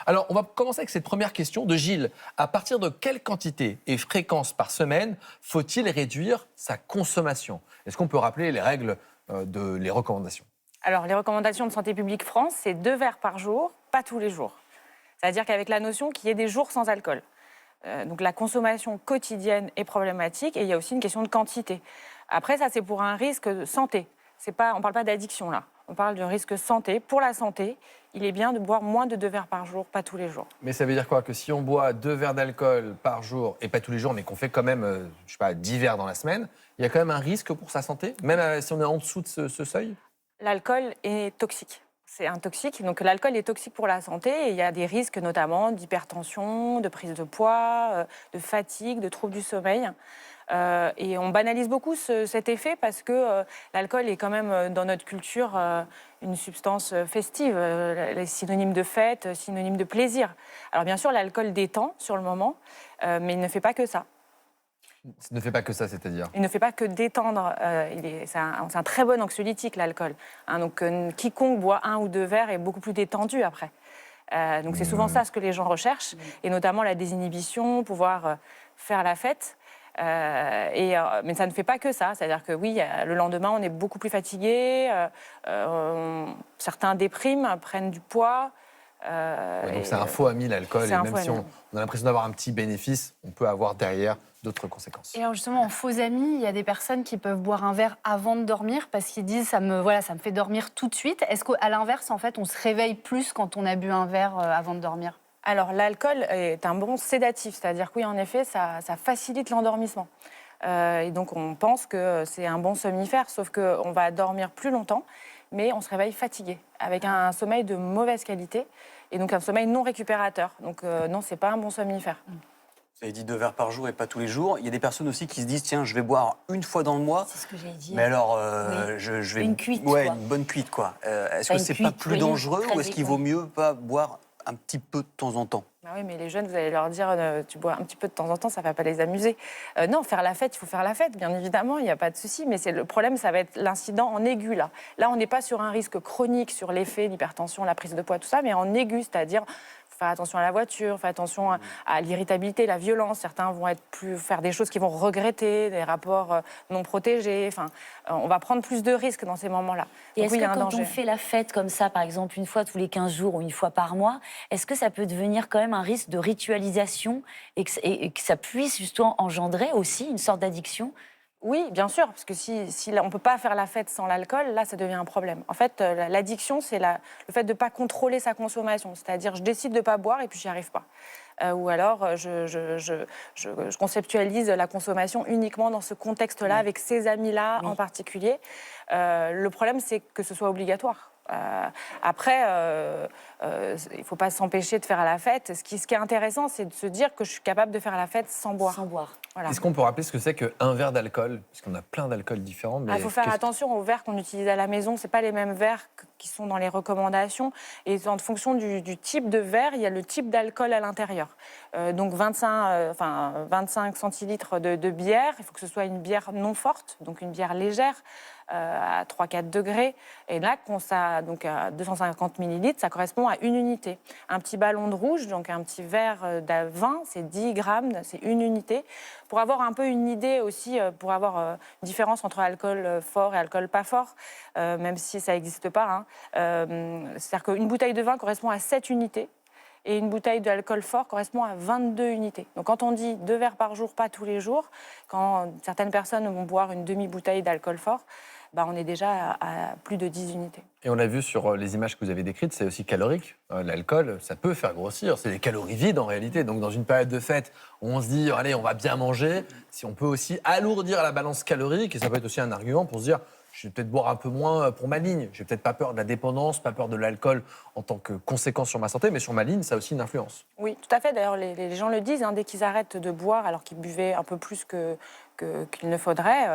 Alors, on va commencer avec cette première question de Gilles. À partir de quelle quantité et fréquence par semaine faut-il réduire sa consommation? Est-ce qu'on peut rappeler les règles les recommandations? Alors, les recommandations de Santé publique France, c'est 2 verres par jour, pas tous les jours. C'est-à-dire qu'avec la notion qu'il y ait des jours sans alcool. Donc, la consommation quotidienne est problématique et il y a aussi une question de quantité. Après, ça, c'est pour un risque de santé. On ne parle pas d'addiction, là. On parle d'un risque santé. Pour la santé, il est bien de boire moins de 2 verres par jour, pas tous les jours. Mais ça veut dire quoi? Que si on boit 2 verres d'alcool par jour, et pas tous les jours, mais qu'on fait quand même, je sais pas, 10 verres dans la semaine, il y a quand même un risque pour sa santé, même si on est en dessous de ce seuil? L'alcool est toxique. C'est un toxique, donc l'alcool est toxique pour la santé et il y a des risques notamment d'hypertension, de prise de poids, de fatigue, de troubles du sommeil. Et on banalise beaucoup cet effet parce que l'alcool est quand même dans notre culture une substance festive, synonyme de fête, synonyme de plaisir. Alors bien sûr, l'alcool détend sur le moment, mais il ne fait pas que ça. Ça ne fait pas que ça, c'est-à-dire? Il ne fait pas que détendre. C'est un très bon anxiolytique, l'alcool. Donc, quiconque boit 1 ou 2 verres est beaucoup plus détendu après. Donc, c'est souvent ça ce que les gens recherchent, et notamment la désinhibition, pouvoir faire la fête. Mais ça ne fait pas que ça. C'est-à-dire que oui, le lendemain, on est beaucoup plus fatigué. Certains dépriment, prennent du poids. Donc c'est un faux ami, l'alcool, et même si ami. on a l'impression d'avoir un petit bénéfice, on peut avoir derrière d'autres conséquences. Et alors justement, en faux amis, il y a des personnes qui peuvent boire un verre avant de dormir parce qu'ils disent ça me fait dormir tout de suite. Est-ce qu'à l'inverse, en fait, on se réveille plus quand on a bu un verre avant de dormir? Alors, l'alcool est un bon sédatif, c'est-à-dire que oui, en effet, ça facilite l'endormissement. Et donc, on pense que c'est un bon somnifère, sauf qu'on va dormir plus longtemps, mais on se réveille fatigué, avec un sommeil de mauvaise qualité, et donc un sommeil non récupérateur. Donc, non, c'est pas un bon somnifère. Vous avez dit 2 verres par jour et pas tous les jours. Il y a des personnes aussi qui se disent, tiens, je vais boire une fois dans le mois. C'est ce que j'allais dire. Mais alors, Oui. je vais... Une cuite, Ouais, quoi. une bonne cuite, quoi. Est-ce Pas que une c'est pas cuite, plus oui, dangereux très ou est-ce qu'il vite, vaut oui. mieux pas boire un petit peu de temps en temps? Ah oui, mais les jeunes, vous allez leur dire, tu bois un petit peu de temps en temps, ça ne va pas les amuser. Non, faire la fête, il faut faire la fête, bien évidemment, il n'y a pas de souci. Mais le problème, ça va être l'incident en aigu, là. Là, on n'est pas sur un risque chronique, sur l'effet, l'hypertension, la prise de poids, tout ça, mais en aigu, c'est-à-dire faire attention à la voiture, faire attention à l'irritabilité, la violence. Certains vont faire des choses qu'ils vont regretter, des rapports non protégés. Enfin, on va prendre plus de risques dans ces moments-là. Et Donc est-ce oui, il y a que un quand danger. on fait la fête comme ça, par exemple, une fois tous les 15 jours ou une fois par mois, est-ce que ça peut devenir quand même un risque de ritualisation et que ça puisse justement engendrer aussi une sorte d'addiction? Oui, bien sûr, parce que si on ne peut pas faire la fête sans l'alcool, là, ça devient un problème. En fait, l'addiction, c'est le fait de ne pas contrôler sa consommation. C'est-à-dire, je décide de ne pas boire et puis j'y arrive pas. Ou alors, je conceptualise la consommation uniquement dans ce contexte-là, avec ces amis-là en particulier. Le problème, c'est que ce soit obligatoire. Après, il ne faut pas s'empêcher de faire la fête. Ce qui est intéressant, c'est de se dire que je suis capable de faire la fête sans boire. Sans boire. Voilà. Est-ce qu'on peut rappeler ce que c'est qu'un verre d'alcool? Parce qu'on a plein d'alcools différents. Il faut faire attention aux verres qu'on utilise à la maison. Ce n'est pas les mêmes verres qui sont dans les recommandations. Et en fonction du type de verre, il y a le type d'alcool à l'intérieur. Donc 25 centilitres de bière. Il faut que ce soit une bière non forte, donc une bière légère, à 3-4 degrés. Et là, donc à 250 millilitres, ça correspond à une unité. Un petit ballon de rouge, donc un petit verre de vin, c'est 10 grammes, c'est une unité. Pour avoir un peu une idée aussi, pour avoir une différence entre alcool fort et alcool pas fort, même si ça n'existe pas. C'est-à-dire qu'une bouteille de vin correspond à 7 unités et une bouteille d'alcool fort correspond à 22 unités. Donc quand on dit 2 verres par jour, pas tous les jours, quand certaines personnes vont boire une demi-bouteille d'alcool fort, on est déjà à plus de 10 unités. Et on l'a vu sur les images que vous avez décrites, c'est aussi calorique. L'alcool, ça peut faire grossir. C'est des calories vides en réalité. Donc dans une période de fête où on se dit, allez, on va bien manger, si on peut aussi alourdir la balance calorique, et ça peut être aussi un argument pour se dire, je vais peut-être boire un peu moins pour ma ligne. J'ai peut-être pas peur de la dépendance, pas peur de l'alcool en tant que conséquence sur ma santé, mais sur ma ligne, ça a aussi une influence. Oui, tout à fait. D'ailleurs, les gens le disent, dès qu'ils arrêtent de boire alors qu'ils buvaient un peu plus qu'il ne faudrait,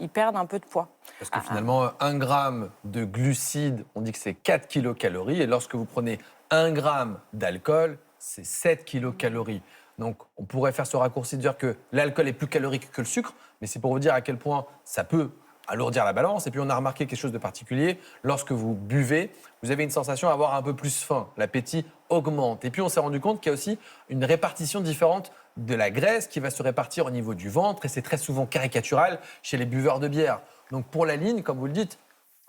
ils perdent un peu de poids. Parce que finalement, 1 gramme de glucides, on dit que c'est 4 kilocalories, et lorsque vous prenez 1 gramme d'alcool, c'est 7 kilocalories. Donc, on pourrait faire ce raccourci de dire que l'alcool est plus calorique que le sucre, mais c'est pour vous dire à quel point ça peut alourdir la balance. Et puis on a remarqué quelque chose de particulier. Lorsque vous buvez, vous avez une sensation d'avoir un peu plus faim. L'appétit augmente. Et puis on s'est rendu compte qu'il y a aussi une répartition différente de la graisse qui va se répartir au niveau du ventre. Et c'est très souvent caricatural chez les buveurs de bière. Donc pour la ligne, comme vous le dites,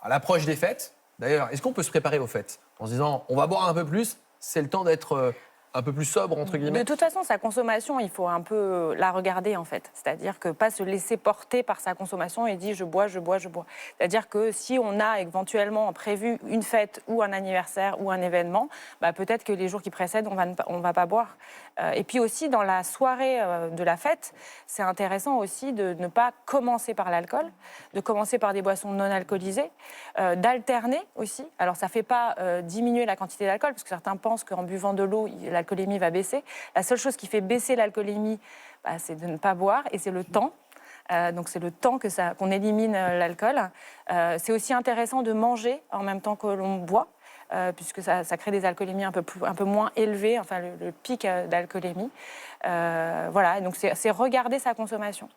à l'approche des fêtes, d'ailleurs, est-ce qu'on peut se préparer aux fêtes en se disant on va boire un peu plus, c'est le temps d'être un peu plus sobre, entre guillemets? De toute façon, sa consommation, il faut un peu la regarder, en fait. C'est-à-dire que pas se laisser porter par sa consommation et dire je bois, je bois, je bois. C'est-à-dire que si on a éventuellement prévu une fête ou un anniversaire ou un événement, bah, peut-être que les jours qui précèdent, on va pas boire. Et puis aussi, dans la soirée de la fête, c'est intéressant aussi de ne pas commencer par l'alcool, de commencer par des boissons non alcoolisées, d'alterner aussi. Alors, ça ne fait pas diminuer la quantité d'alcool, parce que certains pensent qu'en buvant de l'eau, l'alcoolémie va baisser. La seule chose qui fait baisser l'alcoolémie, bah, c'est de ne pas boire, et c'est le temps. Donc c'est le temps qu'on élimine l'alcool. C'est aussi intéressant de manger en même temps que l'on boit, puisque ça crée des alcoolémies un peu moins élevées, enfin le pic d'alcoolémie. Voilà, donc c'est regarder sa consommation.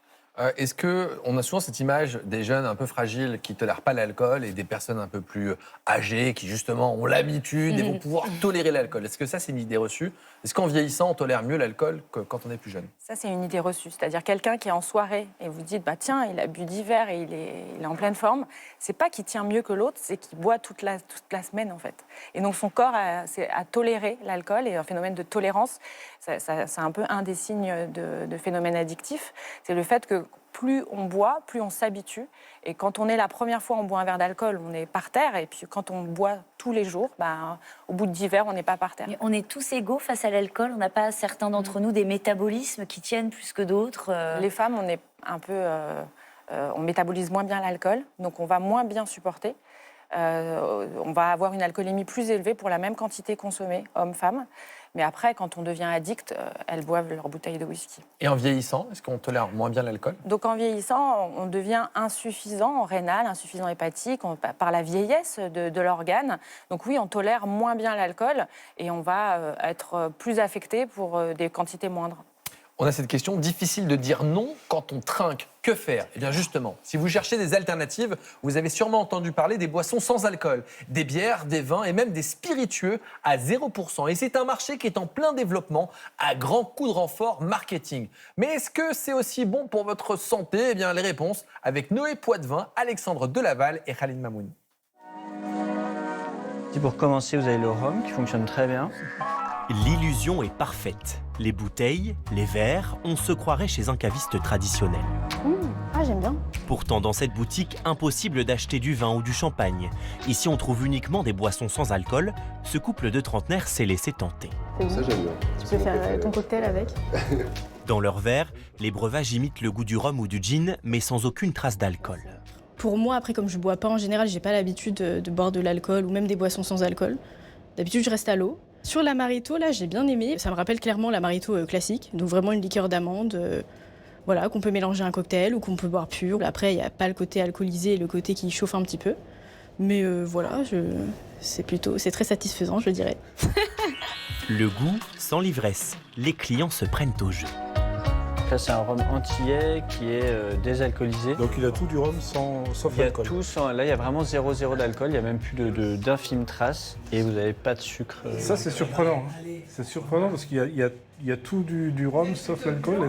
Est-ce qu'on a souvent cette image des jeunes un peu fragiles qui ne tolèrent pas l'alcool et des personnes un peu plus âgées qui justement ont l'habitude et vont pouvoir tolérer l'alcool? Est-ce que ça, c'est une idée reçue? Est-ce qu'en vieillissant, on tolère mieux l'alcool que quand on est plus jeune? Ça, c'est une idée reçue. C'est-à-dire quelqu'un qui est en soirée et vous dites, bah, tiens, il a bu d'hiver et il est en pleine forme. C'est pas qu'il tient mieux que l'autre, c'est qu'il boit toute la semaine, en fait. Et donc son corps a toléré l'alcool et un phénomène de tolérance. C'est un peu un des signes de phénomène addictif. C'est le fait que plus on boit, plus on s'habitue. Et quand on est la première fois, on boit un verre d'alcool, on est par terre. Et puis quand on boit tous les jours, bah, au bout de 10 verres, on n'est pas par terre. Mais on est tous égaux face à l'alcool. On n'a pas, certains d'entre nous, des métabolismes qui tiennent plus que d'autres. Les femmes, on est un peu... on métabolise moins bien l'alcool, donc on va moins bien supporter. On va avoir une alcoolémie plus élevée pour la même quantité consommée, hommes-femmes. Mais après, quand on devient addict, elles boivent leur bouteille de whisky. Et en vieillissant, est-ce qu'on tolère moins bien l'alcool? Donc en vieillissant, on devient insuffisant en rénal, insuffisant hépatique, par la vieillesse de l'organe. Donc oui, on tolère moins bien l'alcool et on va être plus affecté pour des quantités moindres. On a cette question, difficile de dire non quand on trinque. Que faire? Eh bien justement, si vous cherchez des alternatives, vous avez sûrement entendu parler des boissons sans alcool, des bières, des vins et même des spiritueux à 0%. Et c'est un marché qui est en plein développement à grands coups de renfort marketing. Mais est-ce que c'est aussi bon pour votre santé? Eh bien les réponses avec Noé Poitvin, Alexandre Delaval et Khalid Mamoun. Pour commencer, vous avez le rhum qui fonctionne très bien. L'illusion est parfaite. Les bouteilles, les verres, on se croirait chez un caviste traditionnel. Ah, j'aime bien. Pourtant, dans cette boutique, impossible d'acheter du vin ou du champagne. Ici, on trouve uniquement des boissons sans alcool. Ce couple de trentenaires s'est laissé tenter. Ça, j'aime bien. Tu peux faire ton cocktail avec. Dans leur verre, les breuvages imitent le goût du rhum ou du gin, mais sans aucune trace d'alcool. Pour moi, après, comme je bois pas en général, j'ai pas l'habitude de boire de l'alcool ou même des boissons sans alcool. D'habitude, je reste à l'eau. Sur l'Amarito, là, j'ai bien aimé. Ça me rappelle clairement l'Amarito classique, donc vraiment une liqueur d'amande, voilà, qu'on peut mélanger à un cocktail ou qu'on peut boire pur. Après, il n'y a pas le côté alcoolisé et le côté qui chauffe un petit peu. Mais voilà, c'est très satisfaisant, je dirais. Le goût sans l'ivresse. Les clients se prennent au jeu. Là, c'est un rhum antillais qui est désalcoolisé. Donc il a tout du rhum sauf l'alcool. Là, il y a vraiment 0,0 d'alcool. Il n'y a même plus d'infimes traces. Et vous n'avez pas de sucre. Ça, c'est surprenant. C'est surprenant parce qu'il y a tout du rhum sauf l'alcool.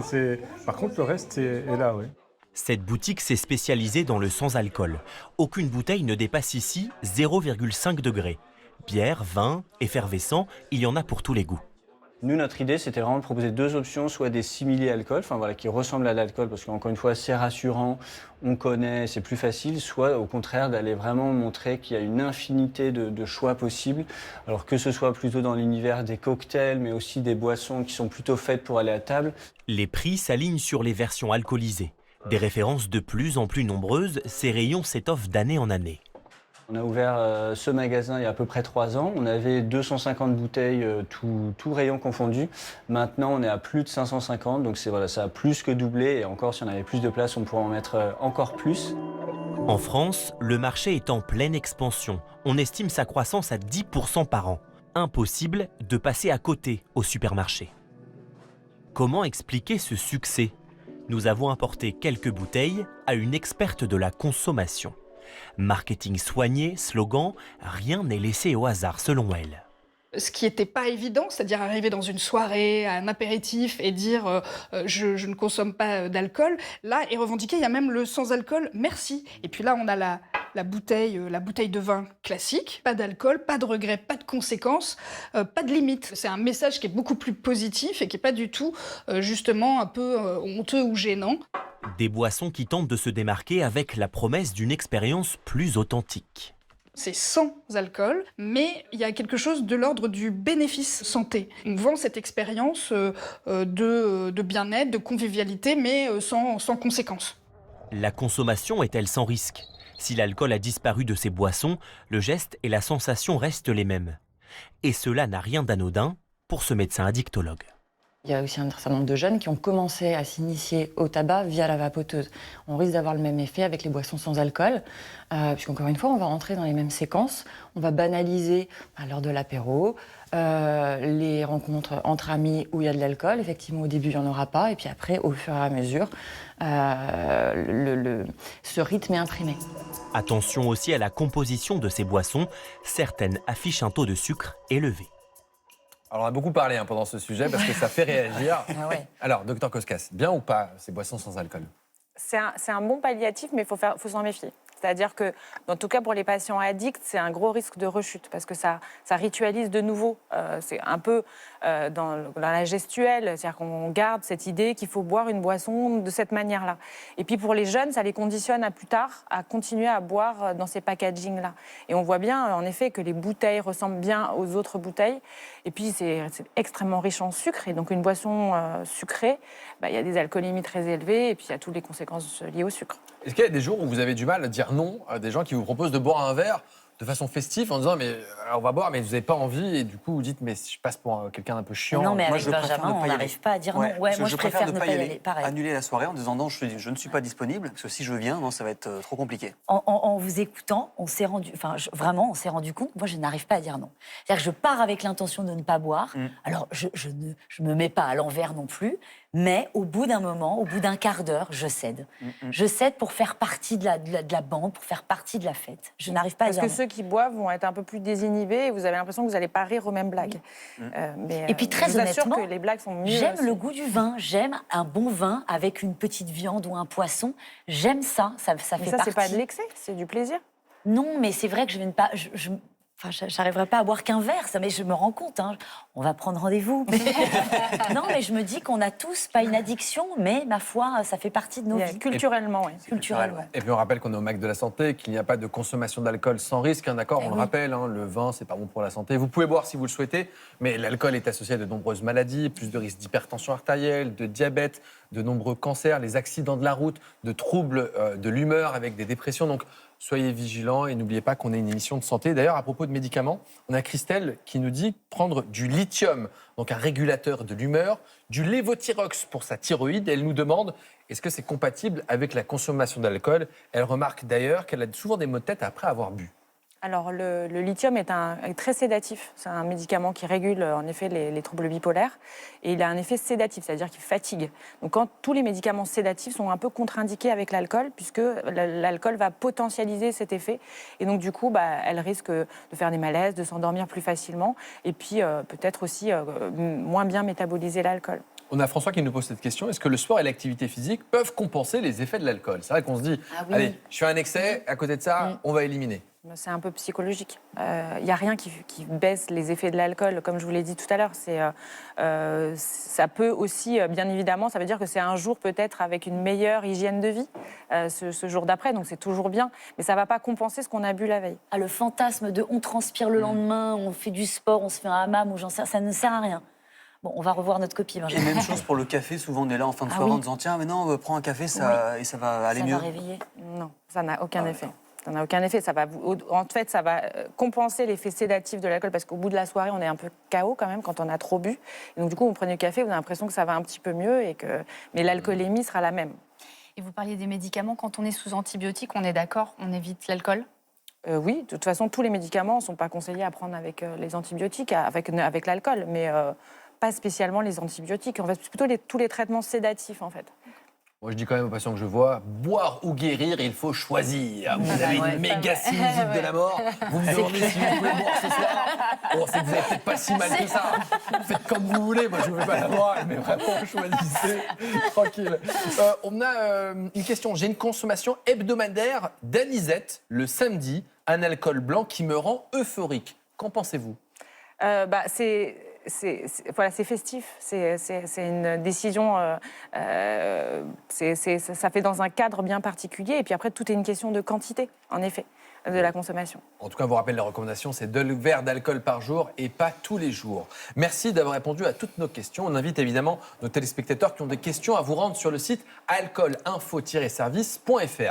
Par contre, le reste est là, oui. Cette boutique s'est spécialisée dans le sans-alcool. Aucune bouteille ne dépasse ici 0,5 degrés. Bière, vin, effervescent, il y en a pour tous les goûts. Nous, notre idée, c'était vraiment de proposer deux options, soit des simili-alcools, qui ressemblent à l'alcool, parce qu'encore une fois, c'est rassurant, on connaît, c'est plus facile, soit au contraire d'aller vraiment montrer qu'il y a une infinité de choix possibles, alors que ce soit plutôt dans l'univers des cocktails, mais aussi des boissons qui sont plutôt faites pour aller à table. Les prix s'alignent sur les versions alcoolisées. Des références de plus en plus nombreuses, ces rayons s'étoffent d'année en année. On a ouvert ce magasin il y a à peu près 3 ans. On avait 250 bouteilles, tout rayon confondu. Maintenant, on est à plus de 550, donc ça a plus que doublé. Et encore, si on avait plus de place, on pourrait en mettre encore plus. En France, le marché est en pleine expansion. On estime sa croissance à 10% par an. Impossible de passer à côté au supermarché. Comment expliquer ce succès ? Nous avons apporté quelques bouteilles à une experte de la consommation. Marketing soigné, slogan, rien n'est laissé au hasard selon elle. Ce qui n'était pas évident, c'est-à-dire arriver dans une soirée, à un apéritif et dire je ne consomme pas d'alcool, là est revendiqué, il y a même le sans-alcool, merci. Et puis là, on a la bouteille de vin classique, pas d'alcool, pas de regrets, pas de conséquences, pas de limites. C'est un message qui est beaucoup plus positif et qui n'est pas du tout justement un peu honteux ou gênant. Des boissons qui tentent de se démarquer avec la promesse d'une expérience plus authentique. C'est sans alcool, mais il y a quelque chose de l'ordre du bénéfice santé. On vend cette expérience de bien-être, de convivialité, mais sans conséquences. La consommation est-elle sans risque? Si l'alcool a disparu de ces boissons, le geste et la sensation restent les mêmes. Et cela n'a rien d'anodin pour ce médecin addictologue. Il y a aussi un certain nombre de jeunes qui ont commencé à s'initier au tabac via la vapoteuse. On risque d'avoir le même effet avec les boissons sans alcool, puisqu'encore une fois, on va rentrer dans les mêmes séquences. On va banaliser lors de l'apéro, les rencontres entre amis où il y a de l'alcool. Effectivement, au début, il n'y en aura pas. Et puis après, au fur et à mesure, ce rythme est imprimé. Attention aussi à la composition de ces boissons. Certaines affichent un taux de sucre élevé. Alors, on a beaucoup parlé pendant ce sujet parce que ça fait réagir. Ah ouais. Alors, docteur Koskas, bien ou pas ces boissons sans alcool? C'est un bon palliatif, mais il faut s'en méfier. C'est-à-dire que, en tout cas pour les patients addicts, c'est un gros risque de rechute parce que ça ritualise de nouveau. C'est un peu dans la gestuelle, c'est-à-dire qu'on garde cette idée qu'il faut boire une boisson de cette manière-là. Et puis pour les jeunes, ça les conditionne à plus tard à continuer à boire dans ces packagings-là. Et on voit bien, en effet, que les bouteilles ressemblent bien aux autres bouteilles. Et puis c'est extrêmement riche en sucre. Et donc une boisson sucrée, il y a des alcoolémies très élevées et puis il y a toutes les conséquences liées au sucre. Est-ce qu'il y a des jours où vous avez du mal à dire non à des gens qui vous proposent de boire un verre de façon festive en disant mais on va boire mais vous n'avez pas envie et du coup vous dites mais je passe pour quelqu'un d'un peu chiant? Non mais Moi, avec je préfère Benjamin, ne pas on y aller. n'arrive pas à dire non. Ouais, moi je préfère ne pas y aller. Pareil. Annuler la soirée en disant non, je ne suis pas disponible parce que si je viens, non, ça va être trop compliqué. En vous écoutant, on s'est rendu compte, moi je n'arrive pas à dire non. C'est-à-dire que je pars avec l'intention de ne pas boire, alors je ne me mets pas à l'envers non plus, mais au bout d'un moment, au bout d'un quart d'heure, je cède. Je cède pour faire partie de la bande, pour faire partie de la fête. Je n'arrive pas à dire non. Parce que ceux qui boivent vont être un peu plus désinhibés et vous avez l'impression que vous n'allez pas rire aux mêmes blagues. Et puis très je vous assure honnêtement, que les blagues sont mieux. j'aime aussi. le goût du vin, j'aime un bon vin avec une petite viande ou un poisson. J'aime ça, ça Mais fait ça, partie. c'est pas de l'excès, c'est du plaisir. Non, mais c'est vrai que je ne vais pas. J'arriverai pas à boire qu'un verre, ça, mais je me rends compte. On va prendre rendez-vous. Non, mais je me dis qu'on a tous, pas une addiction, mais ma foi, ça fait partie de nos vies. Culturellement, oui. Culturellement. Et puis on rappelle qu'on est au MAC de la santé, qu'il n'y a pas de consommation d'alcool sans risque, d'accord? On le rappelle, le vin, c'est pas bon pour la santé. Vous pouvez boire si vous le souhaitez, mais l'alcool est associé à de nombreuses maladies, plus de risques d'hypertension artérielle, de diabète, de nombreux cancers, les accidents de la route, de troubles de l'humeur avec des dépressions. Donc soyez vigilants et n'oubliez pas qu'on est une émission de santé. D'ailleurs, à propos de médicaments, on a Christelle qui nous dit prendre du lithium, donc un régulateur de l'humeur, du lévothyrox pour sa thyroïde. Elle nous demande est-ce que c'est compatible avec la consommation d'alcool. Elle remarque d'ailleurs qu'elle a souvent des maux de tête après avoir bu. Alors, le lithium est très sédatif. C'est un médicament qui régule, en effet, les troubles bipolaires. Et il a un effet sédatif, c'est-à-dire qu'il fatigue. Donc, tous les médicaments sédatifs sont un peu contre-indiqués avec l'alcool, puisque l'alcool va potentialiser cet effet. Et donc, du coup, elle risque de faire des malaises, de s'endormir plus facilement. Et puis, peut-être aussi moins bien métaboliser l'alcool. On a François qui nous pose cette question. Est-ce que le sport et l'activité physique peuvent compenser les effets de l'alcool? C'est vrai qu'on se dit, allez, je fais un excès, à côté de ça, on va éliminer. C'est un peu psychologique. Il n'y a rien qui baisse les effets de l'alcool, comme je vous l'ai dit tout à l'heure. Ça peut aussi, bien évidemment, ça veut dire que c'est un jour peut-être avec une meilleure hygiène de vie, ce jour d'après, donc c'est toujours bien. Mais ça ne va pas compenser ce qu'on a bu la veille. Le fantasme de on transpire le lendemain, on fait du sport, on se fait un hammam, ou ça ne sert à rien. Bon, on va revoir notre copie. Et même chose pour le café, souvent on est là en fin de soirée en disant tiens, mais non, prends un café et ça va aller mieux. Ça va réveiller. Non, ça n'a aucun effet. Ça n'a aucun effet. En fait, ça va compenser l'effet sédatif de l'alcool parce qu'au bout de la soirée, on est un peu KO quand même quand on a trop bu. Et donc, du coup, vous prenez le café, vous avez l'impression que ça va un petit peu mieux, mais l'alcoolémie sera la même. Et vous parliez des médicaments. Quand on est sous antibiotiques, on est d'accord, on évite l'alcool? Oui, de toute façon, tous les médicaments ne sont pas conseillés à prendre avec les antibiotiques, avec l'alcool, mais pas spécialement les antibiotiques. En fait, c'est plutôt tous les traitements sédatifs, en fait. Moi, je dis quand même aux patients que je vois, boire ou guérir, il faut choisir. Vous avez une méga sinusite de la mort. Vous me demandez si vous pouvez boire ce soir. Bon, c'est que vous n'avez peut-être pas si mal que ça. Faites comme vous voulez. Moi, je ne veux pas la boire, mais vraiment, choisissez. Tranquille. On a une question. J'ai une consommation hebdomadaire d'anisette le samedi, un alcool blanc qui me rend euphorique. Qu'en pensez-vous? C'est festif, c'est une décision, ça fait dans un cadre bien particulier. Et puis après, tout est une question de quantité, en effet, de la consommation. En tout cas, on vous rappelle les recommandations, c'est 2 verres d'alcool par jour et pas tous les jours. Merci d'avoir répondu à toutes nos questions. On invite évidemment nos téléspectateurs qui ont des questions à vous rendre sur le site alcoolinfo-service.fr.